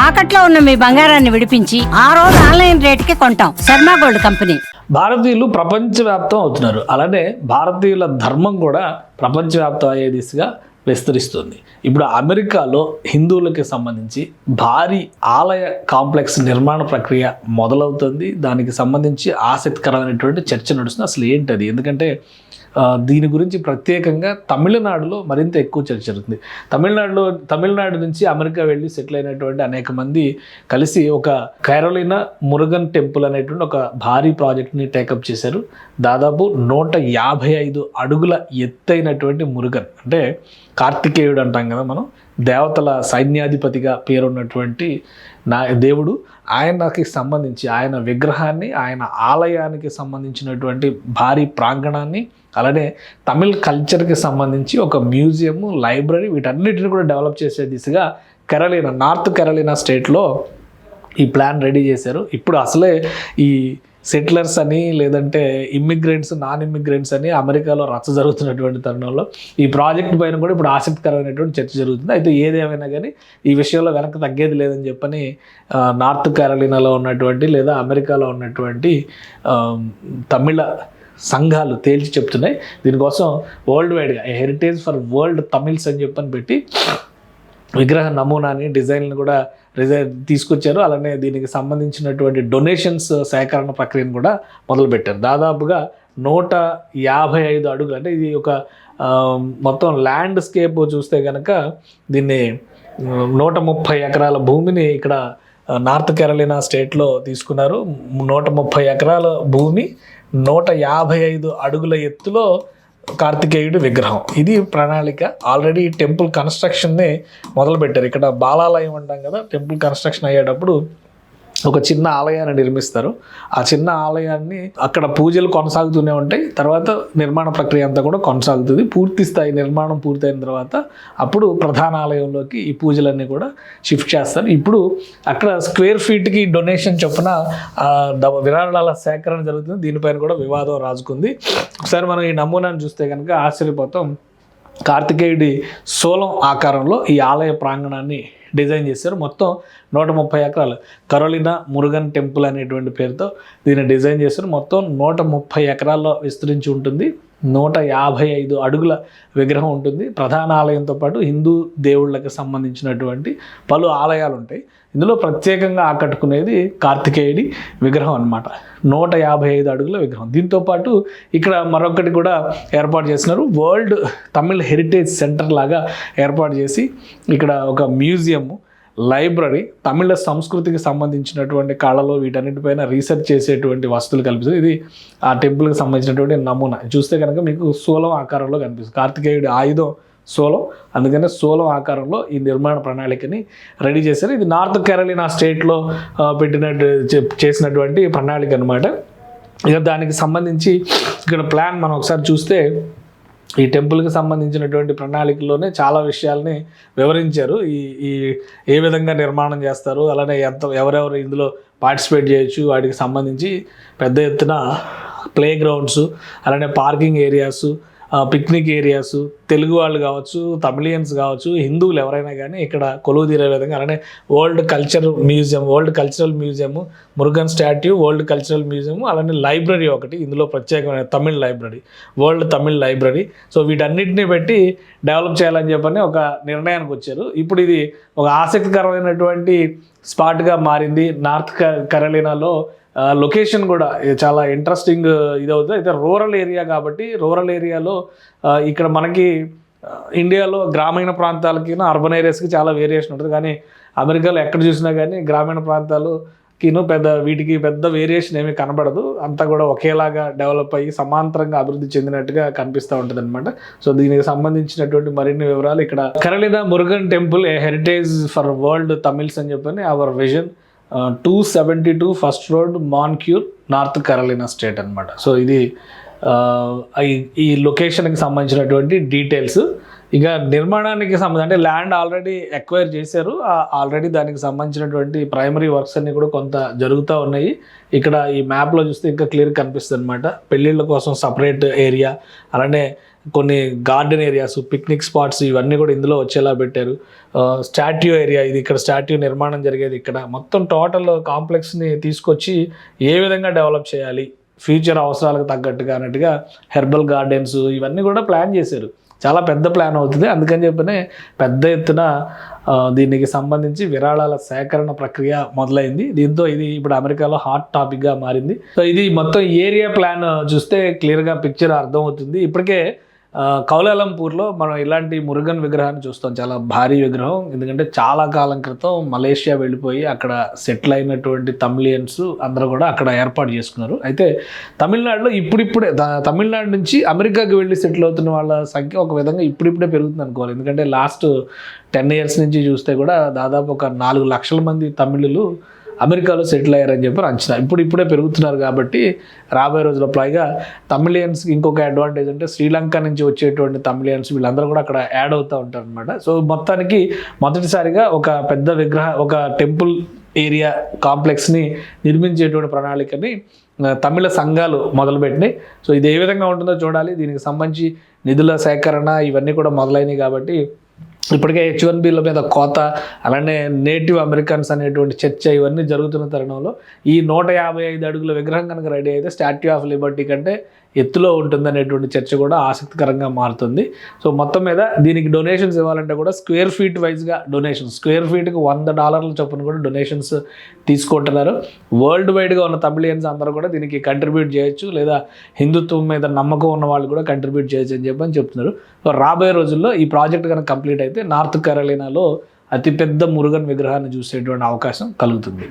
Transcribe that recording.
తాకట్లో ఉన్న మీ బంగారాన్ని విడిపించి ఆ రోజు ఆన్లైన్ రేటుకి కొంటాం. Sharma gold company. భారతీయులు ప్రపంచవ్యాప్తం అవుతున్నారు. అలానే భారతీయుల ధర్మం కూడా ప్రపంచవ్యాప్తం అయ్యే దిశగా విస్తరిస్తుంది. ఇప్పుడు అమెరికాలో హిందువులకి సంబంధించి భారీ ఆలయ కాంప్లెక్స్ నిర్మాణ ప్రక్రియ మొదలవుతుంది. దానికి సంబంధించి ఆసక్తికరమైనటువంటి చర్చ నడుస్తుంది. అసలు ఏంటది? ఎందుకంటే దీని గురించి ప్రత్యేకంగా తమిళనాడులో మరింత ఎక్కువ చర్చ జరుగుతుంది. తమిళనాడు నుంచి అమెరికా వెళ్ళి సెటిల్ అయినటువంటి అనేక మంది కలిసి ఒక కరోలినా మురుగన్ టెంపుల్ అనేటువంటి ఒక భారీ ప్రాజెక్ట్ని టేకప్ చేశారు. దాదాపు 155 అడుగుల ఎత్తైనటువంటి మురుగన్, అంటే కార్తికేయుడు అంటాం కదా మనం, దేవతల సైన్యాధిపతిగా పేరున్నటువంటి దేవుడు, ఆయనకి సంబంధించి ఆయన విగ్రహాన్ని, ఆయన ఆలయానికి సంబంధించినటువంటి భారీ ప్రాంగణాన్ని, అలానే తమిళ్ కల్చర్కి సంబంధించి ఒక మ్యూజియం, లైబ్రరీ, వీటన్నిటిని కూడా డెవలప్ చేసే దిశగా నార్త్ కెరళినా స్టేట్లో ఈ ప్లాన్ రెడీ చేశారు. ఇప్పుడు అసలే ఈ సెటిలర్స్ అని, లేదంటే ఇమ్మిగ్రెంట్స్, నాన్ ఇమ్మిగ్రెంట్స్ అని అమెరికాలో రచ్చ జరుగుతున్నటువంటి తరుణంలో ఈ ప్రాజెక్ట్ పైన కూడా ఇప్పుడు ఆసక్తికరమైనటువంటి చర్చ జరుగుతుంది. అయితే ఏదేమైనా కానీ ఈ విషయంలో వెనక్కి తగ్గేది లేదని చెప్పని నార్త్ కెరళినాలో ఉన్నటువంటి లేదా అమెరికాలో ఉన్నటువంటి తమిళ సంఘాలు తేల్చి చెప్తున్నాయి. దీనికోసం వరల్డ్ వైడ్గా హెరిటేజ్ ఫర్ వరల్డ్ తమిళ్స్ అని చెప్పని పెట్టి విగ్రహ నమూనాని, డిజైన్లను కూడా తీసుకొచ్చారు. అలానే దీనికి సంబంధించినటువంటి డొనేషన్స్ సేకరణ ప్రక్రియను కూడా మొదలుపెట్టారు. దాదాపుగా 155 అడుగులు, అంటే ఇది ఒక మొత్తం ల్యాండ్స్కేప్ చూస్తే కనుక దీన్ని 130 ఎకరాల భూమిని ఇక్కడ నార్త్ కెరళినా స్టేట్లో తీసుకున్నారు. 130 ఎకరాల భూమి, 155 అడుగుల ఎత్తులో కార్తికేయుడి విగ్రహం. ఇది ప్రణాళిక. ఆల్రెడీ టెంపుల్ కన్స్ట్రక్షన్ని మొదలుపెట్టారు. ఇక్కడ బాలాలయం అంటాం కదా, టెంపుల్ కన్స్ట్రక్షన్ అయ్యేటప్పుడు ఒక చిన్న ఆలయాన్ని నిర్మిస్తారు. ఆ చిన్న ఆలయాన్ని అక్కడ పూజలు కొనసాగుతూనే ఉంటాయి. తర్వాత నిర్మాణ ప్రక్రియ అంతా కూడా కొనసాగుతుంది. పూర్తి స్థాయి నిర్మాణం పూర్తయిన తర్వాత అప్పుడు ప్రధాన ఆలయంలోకి ఈ పూజలన్నీ కూడా షిఫ్ట్ చేస్తారు. ఇప్పుడు అక్కడ స్క్వేర్ ఫీట్కి డొనేషన్ చొప్పున విరాళాల సేకరణ జరుగుతుంది. దీనిపైన కూడా వివాదం రాజుకుంది. ఒకసారి మనం ఈ నమూనాను చూస్తే కనుక ఆశ్చర్యపోతాం. కార్తికేయుడి శూలం ఆకారంలో ఈ ఆలయ ప్రాంగణాన్ని డిజైన్ చేశారు. మొత్తం 130 ఎకరాలు కరోలినా మురుగన్ టెంపుల్ అనేటువంటి పేరుతో దీన్ని డిజైన్ చేశారు. మొత్తం 130 ఎకరాల్లో విస్తరించి ఉంటుంది. 155 అడుగుల విగ్రహం ఉంటుంది. ప్రధాన ఆలయంతో పాటు హిందూ దేవుళ్ళకి సంబంధించినటువంటి పలు ఆలయాలు ఉంటాయి. ఇందులో ప్రత్యేకంగా ఆకట్టుకునేది కార్తికేయుడి విగ్రహం అన్నమాట. 155 అడుగుల విగ్రహం. దీంతోపాటు ఇక్కడ మరొకటి కూడా ఏర్పాటు చేసినారు. వరల్డ్ తమిళ్ హెరిటేజ్ సెంటర్ లాగా ఏర్పాటు చేసి ఇక్కడ ఒక మ్యూజియము, లైబ్రరీ, తమిళ సంస్కృతికి సంబంధించినటువంటి కళలు, వీటన్నిటిపైన రీసెర్చ్ చేసేటువంటి వస్తువులు కల్పిస్తుంది. ఇది ఆ టెంపుల్కి సంబంధించినటువంటి నమూనా. చూస్తే కనుక మీకు శూలం ఆకారంలో కనిపిస్తుంది. కార్తికేయుడి ఆయుధం శూలం, అందుకనే శూలం ఆకారంలో ఈ నిర్మాణ ప్రణాళికని రెడీ చేశారు. ఇది నార్త్ కెరళినా స్టేట్లో చేసినటువంటి ప్రణాళిక అనమాట. ఇక దానికి సంబంధించి ఇక్కడ ప్లాన్ మనం ఒకసారి చూస్తే ఈ టెంపుల్కి సంబంధించినటువంటి ప్రణాళికలోనే చాలా విషయాల్ని వివరించారు. ఈ ఏ విధంగా నిర్మాణం చేస్తారు, అలానే ఎవరెవరు ఇందులో పార్టిసిపేట్ చేయొచ్చు, వాటికి సంబంధించి పెద్ద ఎత్తున ప్లే గ్రౌండ్స్, అలానే parking areas, picnic areas, Telugu వాళ్ళు కావచ్చు, తమిళియన్స్ కావచ్చు, హిందువులు ఎవరైనా కానీ ఇక్కడ కొలువు తీరే విధంగా, అలానే world cultural museum, Murugan statue, world cultural museum, అలానే లైబ్రరీ ఒకటి, ఇందులో ప్రత్యేకమైన Tamil library, world Tamil library. So వీటన్నిటిని పెట్టి డెవలప్ చేయాలని చెప్పని ఒక నిర్ణయానికి వచ్చారు. ఇప్పుడు ఇది ఒక ఆసక్తికరమైనటువంటి స్పాట్గా మారింది. నార్త్ కెరళినాలో లొకేషన్ కూడా చాలా ఇంట్రెస్టింగ్ ఇదవుతుంది. అయితే రూరల్ ఏరియా కాబట్టి రూరల్ ఏరియాలో ఇక్కడ మనకి ఇండియాలో గ్రామీణ ప్రాంతాలకి, అర్బన్ ఏరియాస్కి చాలా వేరియేషన్ ఉంటుంది. కానీ అమెరికాలో ఎక్కడ చూసినా కానీ గ్రామీణ ప్రాంతాలకి వీటికి పెద్ద వేరియేషన్ ఏమీ కనబడదు. అంతా కూడా ఒకేలాగా డెవలప్ అయ్యి సమాంతరంగా అభివృద్ధి చెందినట్టుగా కనిపిస్తూ ఉంటుంది అనమాట. సో దీనికి సంబంధించినటువంటి మరిన్ని వివరాలు ఇక్కడ Carolina Murugan temple a heritage for world Tamils అని చెప్పని our vision 272 first road, Moncure, North Carolina state అనమాట. సో ఇది ఈ లొకేషన్కి సంబంధించినటువంటి డీటెయిల్స్. ఇక నిర్మాణానికి సంబంధించి అంటే ల్యాండ్ ఆల్రెడీ ఎక్వైర్ చేశారు, ఆల్రెడీ దానికి సంబంధించినటువంటి ప్రైమరీ వర్క్స్ అన్ని కూడా కొంత జరుగుతూ ఉన్నాయి. ఇక్కడ ఈ మ్యాప్లో చూస్తే ఇంకా క్లియర్ కనిపిస్తుంది అనమాట. పెళ్ళిళ్ళ కోసం సపరేట్ ఏరియా, అలానే కొన్ని గార్డెన్ ఏరియాస్, పిక్నిక్ స్పాట్స్ ఇవన్నీ కూడా ఇందులో వచ్చేలా పెట్టారు. స్టాట్యూ ఏరియా, ఇది ఇక్కడ స్టాట్యూ నిర్మాణం జరిగేది ఇక్కడ. మొత్తం టోటల్ కాంప్లెక్స్ని తీసుకొచ్చి ఏ విధంగా డెవలప్ చేయాలి ఫ్యూచర్ అవసరాలకు తగ్గట్టుగా అన్నట్టుగా హెర్బల్ గార్డెన్స్ ఇవన్నీ కూడా ప్లాన్ చేశారు. చాలా పెద్ద ప్లాన్ అవుతుంది. అందుకని చెప్పనే పెద్ద ఎత్తున దీనికి సంబంధించి విరాళాల సేకరణ ప్రక్రియ మొదలైంది. దీంతో ఇది ఇప్పుడు అమెరికాలో హాట్ టాపిక్గా మారింది. సో ఇది మొత్తం ఏరియా ప్లాన్ చూస్తే క్లియర్గా పిక్చర్ అర్థమవుతుంది. ఇప్పటికే కౌలాలంపూర్లో మనం ఇలాంటి మురుగన్ విగ్రహాన్ని చూస్తాం, చాలా భారీ విగ్రహం. ఎందుకంటే చాలా కాలం క్రితం మలేషియా వెళ్ళిపోయి అక్కడ సెటిల్ అయినటువంటి తమిళియన్స్ అందరూ కూడా అక్కడ ఏర్పాటు చేసుకున్నారు. అయితే తమిళనాడులో ఇప్పుడిప్పుడే తమిళనాడు నుంచి అమెరికాకి వెళ్ళి సెటిల్ అవుతున్న వాళ్ళ సంఖ్య ఒక విధంగా ఇప్పుడిప్పుడే పెరుగుతుంది అనుకోవాలి. ఎందుకంటే లాస్ట్ 10 years నుంచి చూస్తే కూడా దాదాపు ఒక 4 లక్షల మంది తమిళులు అమెరికాలో సెటిల్ అయ్యారని చెప్పి అంచనా. ఇప్పుడే పెరుగుతున్నారు కాబట్టి రాబోయే రోజుల్లో పైగా తమిళియన్స్కి ఇంకొక అడ్వాంటేజ్ అంటే శ్రీలంక నుంచి వచ్చేటువంటి తమిళియన్స్ వీళ్ళందరూ కూడా అక్కడ యాడ్ అవుతూ ఉంటారు అనమాట. సో మొత్తానికి మొదటిసారిగా ఒక పెద్ద ఒక టెంపుల్ ఏరియా కాంప్లెక్స్ని నిర్మించేటువంటి ప్రణాళికని తమిళ సంఘాలు మొదలుపెట్టినాయి. సో ఇది ఏ విధంగా ఉంటుందో చూడాలి. దీనికి సంబంధించి నిధుల సేకరణ ఇవన్నీ కూడా మొదలైనవి కాబట్టి ఇప్పటికే H1Bల మీద కోత, అలానే నేటివ్ అమెరికన్స్ అనేటువంటి చర్చ ఇవన్నీ జరుగుతున్న తరుణంలో ఈ 155 అడుగుల విగ్రహం కనుక రెడీ అయితే స్టాట్యూ ఆఫ్ లిబర్టీ కంటే ఎత్తులో ఉంటుంది అనేటువంటి చర్చ కూడా ఆసక్తికరంగా మారుతుంది. సో మొత్తం మీద దీనికి డొనేషన్స్ ఇవ్వాలంటే కూడా స్క్వేర్ ఫీట్ వైజ్గా డొనేషన్స్, స్క్వేర్ ఫీట్కి $100 చొప్పున కూడా డొనేషన్స్ తీసుకుంటున్నారు. వరల్డ్ వైడ్గా ఉన్న తమిళియన్స్ అందరూ కూడా దీనికి కంట్రిబ్యూట్ చేయొచ్చు, లేదా హిందుత్వం మీద నమ్మకం ఉన్న వాళ్ళు కూడా కంట్రిబ్యూట్ చేయొచ్చు అని చెప్తున్నారు. సో రాబోయే రోజుల్లో ఈ ప్రాజెక్ట్ కనుక కంప్లీట్ అయితే నార్త్ కెరోలినాలో అతిపెద్ద మురుగన్ విగ్రహాన్ని చూసేటువంటి అవకాశం కలుగుతుంది.